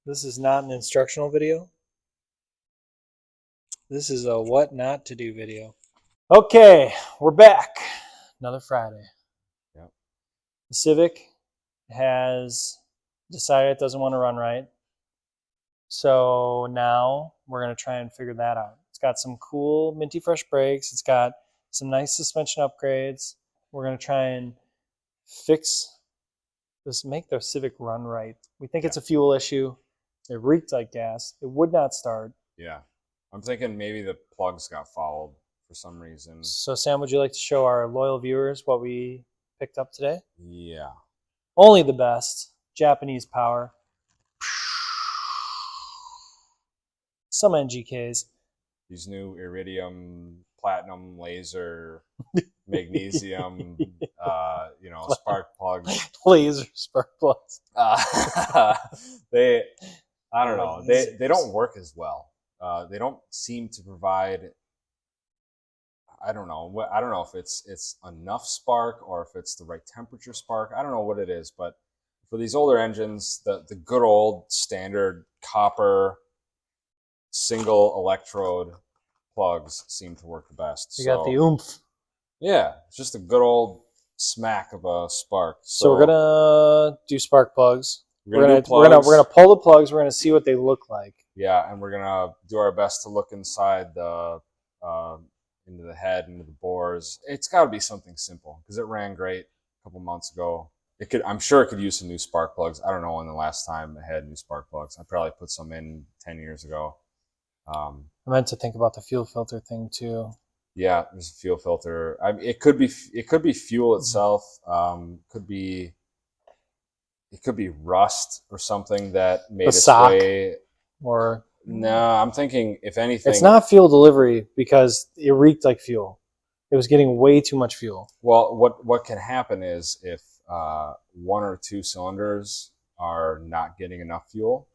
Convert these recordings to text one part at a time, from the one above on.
This is not an instructional video. This is a what not to do video. Okay, we're back. Another Friday. Yep. The Civic has decided it doesn't want to run right. So now we're going to try and figure that out. It's got some cool minty fresh brakes. It's got some nice suspension upgrades. We're going to try and fix this, make the Civic run right. We think it's a fuel issue. It reeked like gas. It would not start. Yeah. I'm thinking maybe the plugs got fouled for some reason. So Sam, would you like to show our loyal viewers what we picked up today? Yeah. Only the best. Japanese power. Some NGKs. These new iridium, platinum, laser, magnesium, spark plugs. Laser spark plugs. I don't know. They don't work as well. They don't seem to provide. I don't know. I don't know if it's enough spark or if it's the right temperature spark. I don't know what it is, but for these older engines, the good old standard copper single electrode plugs seem to work the best. You got the oomph. Yeah, it's just a good old smack of a spark. So we're gonna do spark plugs. We're gonna pull the plugs. We're gonna see what they look like. Yeah, and we're gonna do our best to look inside the into the head, into the bores. It's got to be something simple because it ran great a couple months ago. I'm sure it could use some new spark plugs. I don't know when the last time it had new spark plugs. I probably put some in 10 years ago. I meant to think about the fuel filter thing too. Yeah, there's a fuel filter. It could be fuel itself. It could be rust or something that made its way. Or no, I'm thinking if anything, it's not fuel delivery because it reeked like fuel. It was getting way too much fuel. Well, what can happen is if one or two cylinders are not getting enough fuel,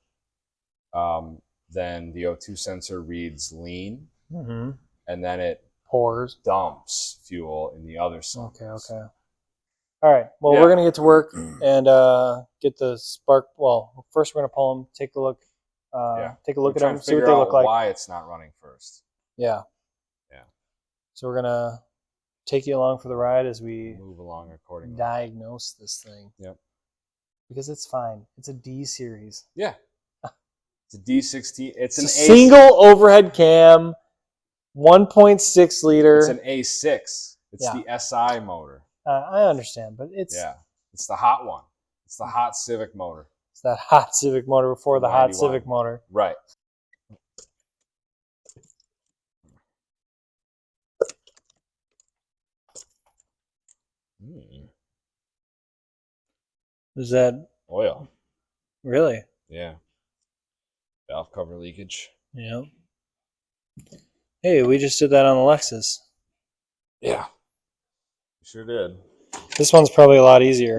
then the O2 sensor reads lean, and then it dumps fuel in the other cylinders. Okay. All right. Well, we're gonna get to work and get the spark. Well, first we're gonna pull them, take a look. Take a look at them, see what they look like. Why it's not running first. Yeah. So we're gonna take you along for the ride as we move along accordingly. Diagnose this thing. Yep. Because it's fine. It's a D series. Yeah. It's a D16. It's a single overhead cam, 1.6 liter. It's an A6. It's the SI motor. I understand, but it's it's the hot one. It's the hot Civic motor. It's that hot Civic motor before the 91. Hot Civic motor. Right. Is that oil? Really? Yeah. Valve cover leakage. Yeah. Hey, we just did that on the Lexus. Yeah. We sure did. This one's probably a lot easier.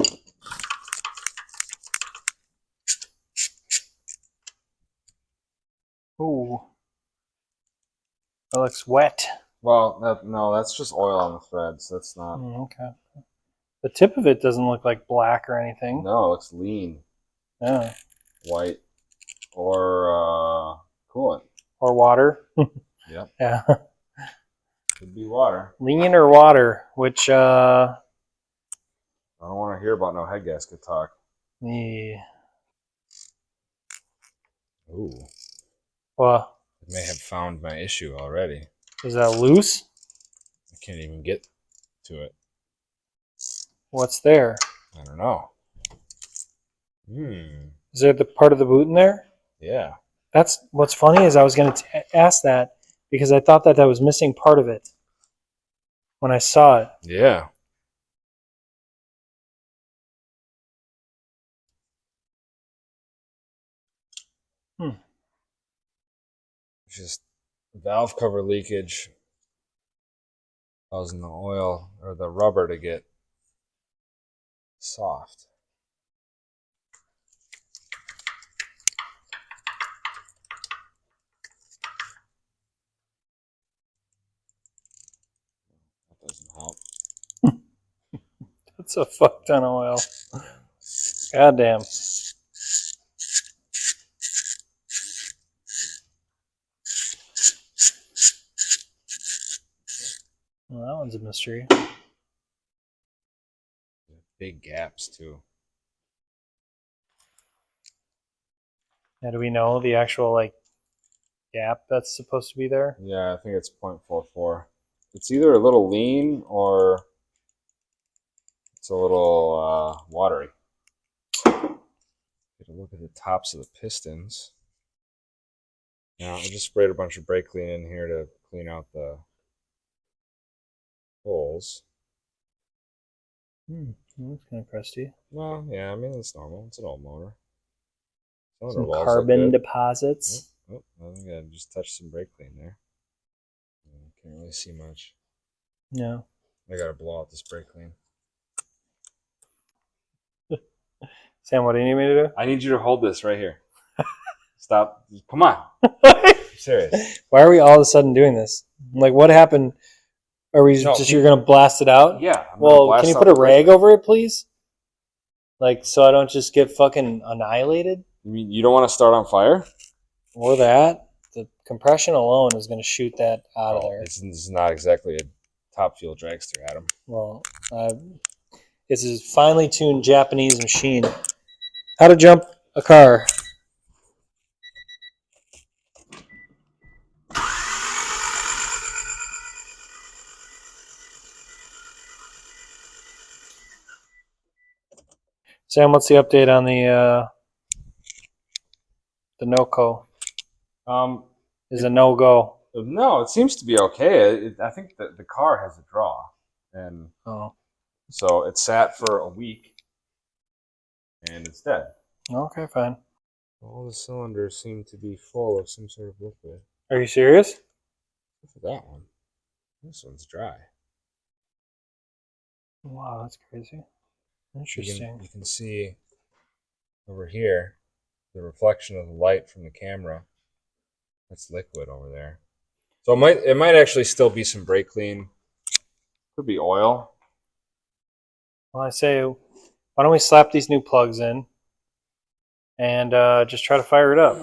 Ooh. That looks wet. Well, no, that's just oil on the threads. That's not... okay. The tip of it doesn't look like black or anything. No, it looks lean. Yeah. White. Or coolant. Or water. Yep. Yeah. Could be water. Lean or water, which... I don't want to hear about no head gasket talk. Yeah. Ooh. Well, I may have found my issue already. Is that loose? I can't even get to it. What's there? I don't know. Is there the part of the boot in there? Yeah. That's what's funny is I was going to ask that because I thought that was missing part of it when I saw it. Yeah. Just valve cover leakage causing the oil or the rubber to get soft. That doesn't help. That's a fuck ton of oil. Goddamn. Well, that one's a mystery. Big gaps too. Now, do we know the actual like gap that's supposed to be there? Yeah, I think it's 0.44. It's either a little lean or it's a little watery. Get a look at the tops of the pistons. Now, I just sprayed a bunch of brake clean in here to clean out the holes. That's kind of crusty. Well, yeah, I mean, it's normal. It's an old motor. Some carbon deposits. Oh, I think I just touched some brake clean there. Can't really see much. No. I gotta blow out this brake clean. Sam, what do you need me to do? I need you to hold this right here. Stop. Come on. I'm serious. Why are we all of a sudden doing this? Like, what happened? Are we you're going to blast it out? Yeah. Well, can you put a rag over it, please? Like, so I don't just get fucking annihilated? You mean you don't want to start on fire? Or that. The compression alone is going to shoot that out of there. This is not exactly a top fuel dragster, Adam. Well, it's a finely tuned Japanese machine. How to jump a car. Sam, what's the update on the NOCO? Is a no-go. No, it seems to be okay. I think that the car has a draw, and so it sat for a week, and it's dead. Okay, fine. All the cylinders seem to be full of some sort of liquid. Are you serious? Look at that one. This one's dry. Wow, that's crazy. Interesting. You can see over here the reflection of the light from the camera. That's liquid over there. So it might actually still be some brake clean. Could be oil. Well, I say, why don't we slap these new plugs in and just try to fire it up?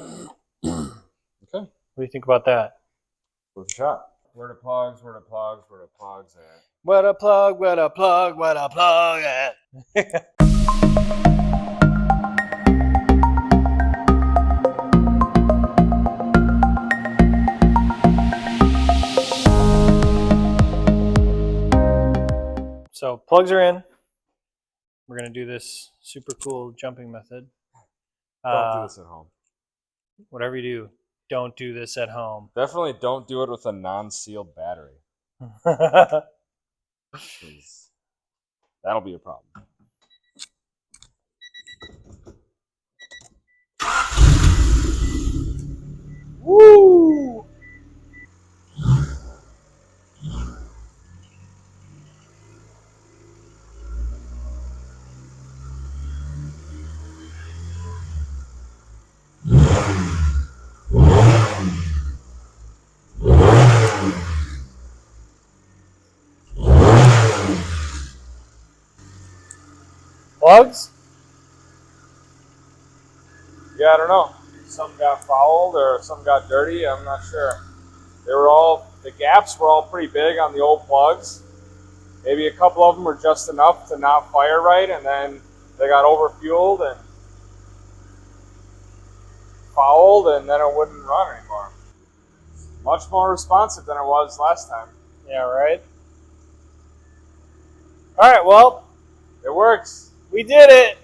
Okay. What do you think about that? Worth a shot. Where the plugs, where the plugs, where the plugs at? What a plug, what a plug, what a plug at. So plugs are in. We're going to do this super cool jumping method. Don't do this at home. Whatever you do, don't do this at home. Definitely don't do it with a non-sealed battery. That'll be a problem. Woo! Plugs? Yeah, I don't know. Some got fouled or some got dirty. I'm not sure. The gaps were all pretty big on the old plugs. Maybe a couple of them were just enough to not fire right, and then they got overfueled and fouled, and then it wouldn't run anymore. Much more responsive than it was last time. Yeah, right? All right, well, it works. We did it.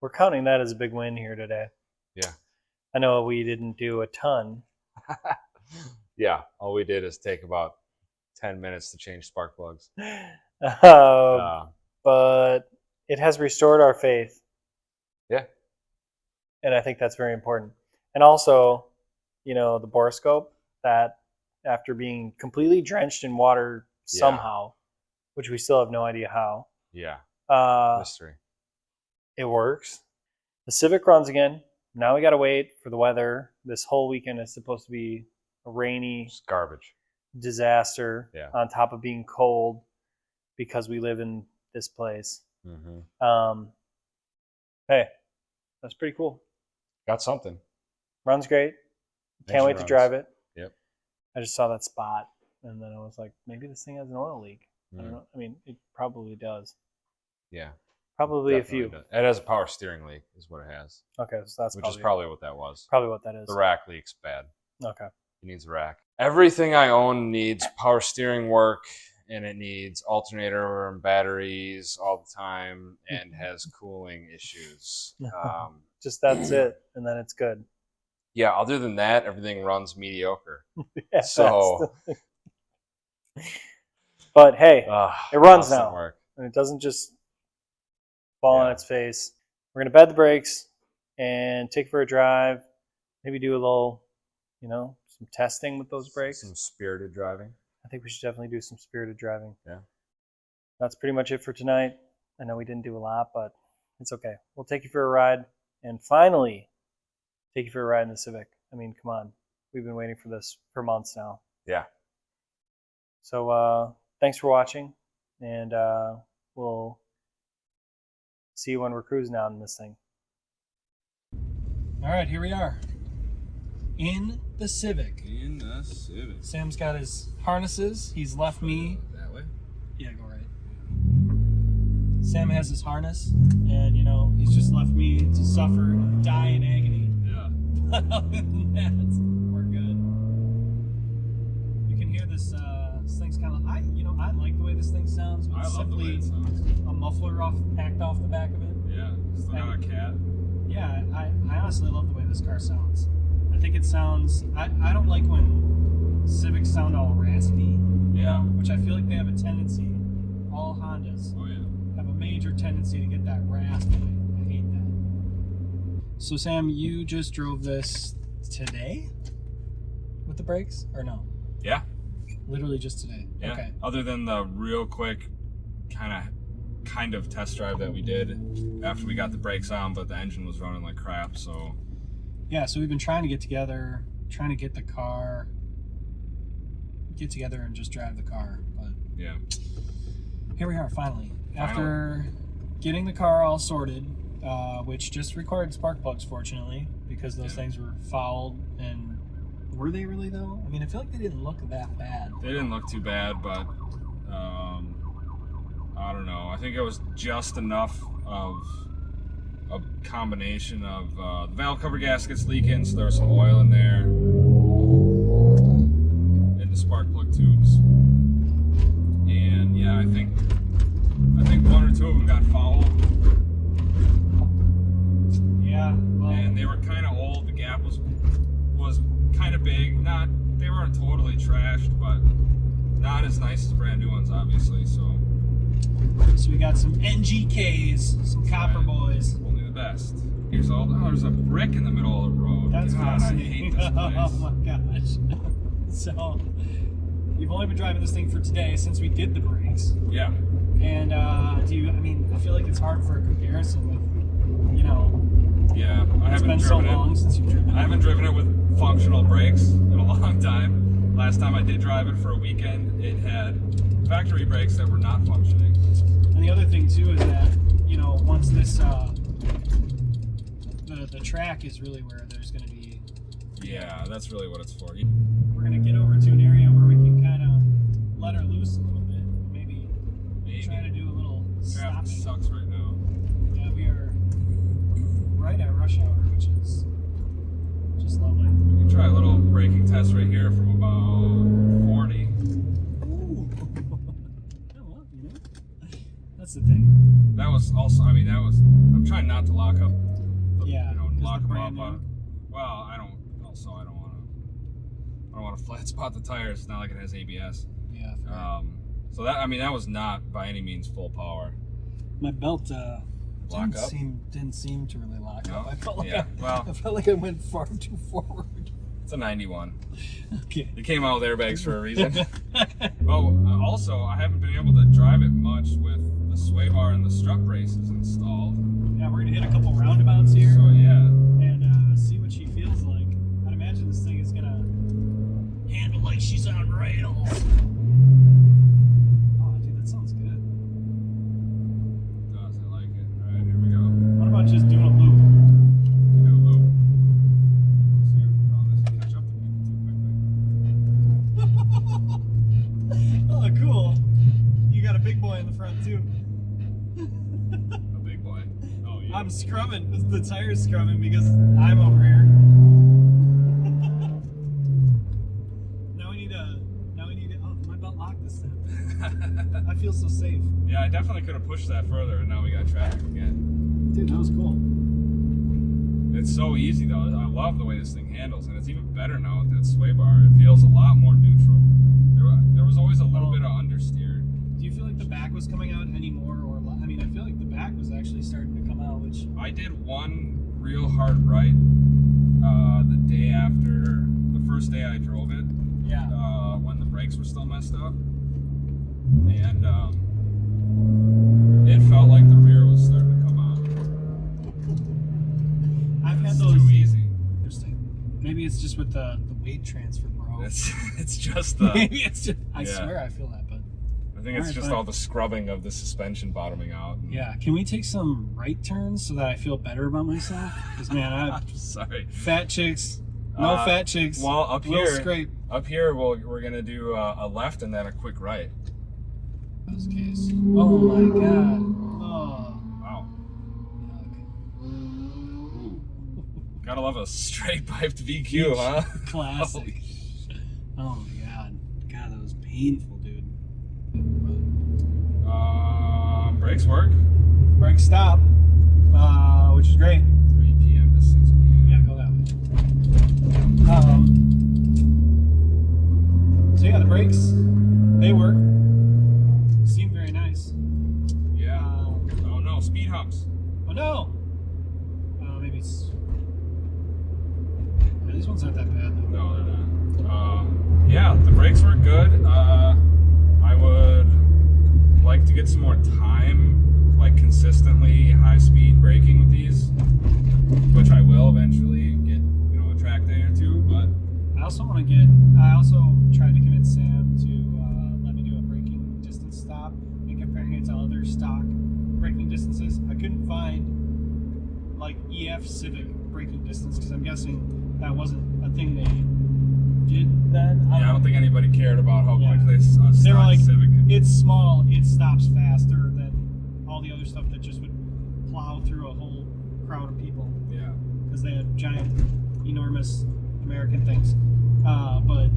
We're counting that as a big win here today. Yeah. I know we didn't do a ton. Yeah, all we did is take about 10 minutes to change spark plugs. But it has restored our faith. Yeah. And I think that's very important. And also, the borescope, that after being completely drenched in water somehow, which we still have no idea how. Yeah. Mystery. It works. The Civic runs again. Now we got to wait for the weather. This whole weekend is supposed to be a rainy just garbage disaster on top of being cold because we live in this place. Mm-hmm. Hey, that's pretty cool. Got something. Runs great. Can't wait to drive it. Yep. I just saw that spot. and then I was like, maybe this thing has an oil leak. I don't know. I mean, it probably does. Yeah. Probably a few. Does. It has a power steering leak, is what it has. Okay, so that's which is probably what that was. Probably what that is. The rack leaks bad. Okay. It needs a rack. Everything I own needs power steering work, and it needs alternator and batteries all the time, and has cooling issues. Just that's it, and then it's good. Yeah, other than that, everything runs mediocre. Yeah, so, but hey, it runs now, work. And it doesn't just fall on its face. We're gonna bed the brakes and take it for a drive. Maybe do a little, some testing with those brakes. Some spirited driving. I think we should definitely do some spirited driving. Yeah. That's pretty much it for tonight. I know we didn't do a lot, but it's okay. We'll take you for a ride, and finally take you for a ride in the Civic. I mean, come on. We've been waiting for this for months now. Yeah. So thanks for watching, and we'll see you when we're cruising out in this thing. All right, here we are. In the Civic. In the Civic. Sam's got his harnesses. He's left me. That way? Yeah, go right. Sam has his harness, and he's just left me to suffer and die in agony. Yeah. Other than that, we're good. You can hear this. This thing's kind of. I like the way this thing sounds. I love the way it sounds. A muffler packed off the back of it. Yeah. Still got a cat. Yeah, I honestly love the way this car sounds. I think it sounds. I don't like when Civics sound all raspy. Yeah. Which I feel like they have a tendency. All Hondas. Oh yeah. Have a major tendency to get that rasp. I hate that. So Sam, you just drove this today with the brakes, or no? Yeah. Literally just today. Yeah. Okay. Other than the real quick kind of test drive that we did after we got the brakes on, but the engine was running like crap. So. Yeah. So we've been trying to get together, trying to get the car, get together and just drive the car, but yeah. Here we are, finally. After getting the car all sorted, which just required spark plugs, fortunately, because those things were fouled. And were they really, though? I mean, I feel like they didn't look that bad. They didn't look too bad, but I don't know. I think it was just enough of a combination of the valve cover gaskets leaking, so there was some oil in there, and the spark plug tubes. And yeah, I think one or two of them got fouled. Yeah. Well, and they were kind of old. The gap was kind of big. They weren't totally trashed, but not as nice as brand new ones, obviously. So we got some NGKs, some copper boys. Only the best. Here's all. Oh, there's a brick in the middle of the road. That's fascinating. I hate this place. Oh my gosh. So you've only been driving this thing for today since we did the brakes. Yeah. And I feel like it's hard for a comparison with, Yeah, it's been so long since you've driven it. I haven't driven it with functional brakes in a long time. Last time I did drive it for a weekend, it had factory brakes that were not functioning. And the other thing too is that, once this, the track is really where there's going to be. Yeah, that's really what it's for. We're going to get over to an area where we can kind of let her loose a little bit. Maybe. Try to do a little stopping. Traffic sucks right now. Yeah, we are right at rush hour, which is just lovely. We can try a little braking test right here from about 40. Ooh. That's the thing. That was also, I'm trying not to lock up. Lock them up. Well, I don't want to flat spot the tires. It's not like it has ABS. Yeah. So that was not by any means full power. My belt didn't seem to really lock up. I felt like I went far too forward. It's a 91. Okay. It came out with airbags for a reason. Also, I haven't been able to drive it much with the sway bar and the strut braces installed. Yeah, we're gonna hit a couple roundabouts here. So yeah. And see what she feels like. I'd imagine this thing is gonna handle like she's on rails. Oh, dude, that sounds good. Does I like it? All right, here we go. What about just doing a loop? Do a loop. See if this will catch up to people too quickly. I'm scrubbing. The tire's scrubbing because I'm over here. Now we need to. Oh, my belt locked this time. I feel so safe. Yeah, I definitely could have pushed that further, and now we got traffic again. Dude, that was cool. It's so easy though. I love the way this thing handles, and it's even better now with that sway bar. It feels a lot more neutral. There was always a little bit of understeer. Do you feel like the back was coming out anymore, or I mean, I feel like the back was actually starting to come out, which I did one real hard right the day after the first day I drove it. yeah. When the brakes were still messed up, and it felt like the rear was starting to come out. I've had It's those. too easy. Interesting. Maybe it's just with the weight transfer, bro. It's just the. Maybe it's just. I Yeah. swear I feel that, but I think it's Alright, just fine. all the scrubbing of the suspension bottoming out. And, yeah. Can we take some right turns so that I feel better about myself? Because man, I'm sorry. fat chicks, no fat chicks. Well, up little here, scrape. we're gonna do a left and then a quick right. That was the case. Oh my god. Oh. Wow. Yuck. Gotta love a straight piped VQ, huh? Classic. Oh my god. God, that was painful, dude. Brakes work. Brake stop, which is great. 3 p.m. to 6 p.m. Yeah, go that way. So yeah, the brakes, they work. Seem very nice. Yeah. Oh no, speed humps. Oh no! Maybe it's... Yeah, these ones aren't that bad though. No, they're not. Yeah, the brakes were good. I would like to get some more time, like consistently high speed braking with these, which I will eventually get, a track day or two. But I also tried to convince Sam to let me do a braking distance stop and comparing it to other stock braking distances. I couldn't find like EF Civic braking distance because I'm guessing that wasn't a thing they did then. I don't think anybody cared about how Yeah. quickly a They were stock like, Civic. it's small, it stops faster than all the other stuff that just would plow through a whole crowd of people Yeah. because they had giant, enormous American things. But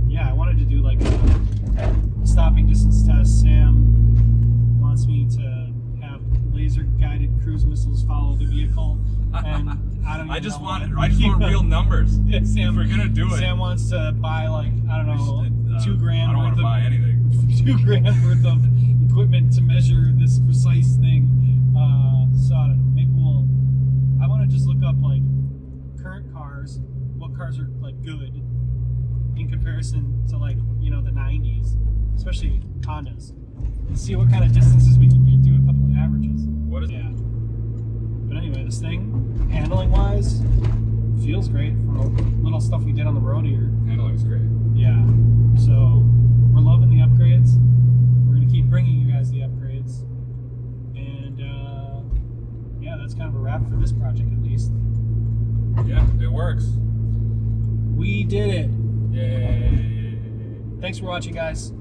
yeah, I wanted to do like a stopping distance test. Sam wants me to have laser guided cruise missiles follow the vehicle, and I don't. I even just know want what- real numbers. Yeah, Sam, If we're gonna do it, Sam wants to buy like I don't know, $2,000 I don't want worth to buy of anything. $2,000 worth of equipment to measure this precise thing. So I don't know. Maybe I want to just look up like current cars, what cars are like good in comparison to like the 90s, especially Hondas, and see what kind of distances we can get. Do a couple of averages. What is Yeah. But anyway, this thing, handling wise, feels great from the little stuff we did on the road here. Handling's great. Yeah. So we're loving the upgrades. We're gonna keep bringing you guys the upgrades, and yeah, that's kind of a wrap for this project at least. Yeah, it works. We did it. Yay. Thanks for watching, guys.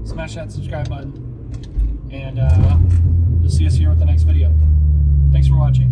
Smash that subscribe button, and you'll see us here with the next video. Thanks for watching.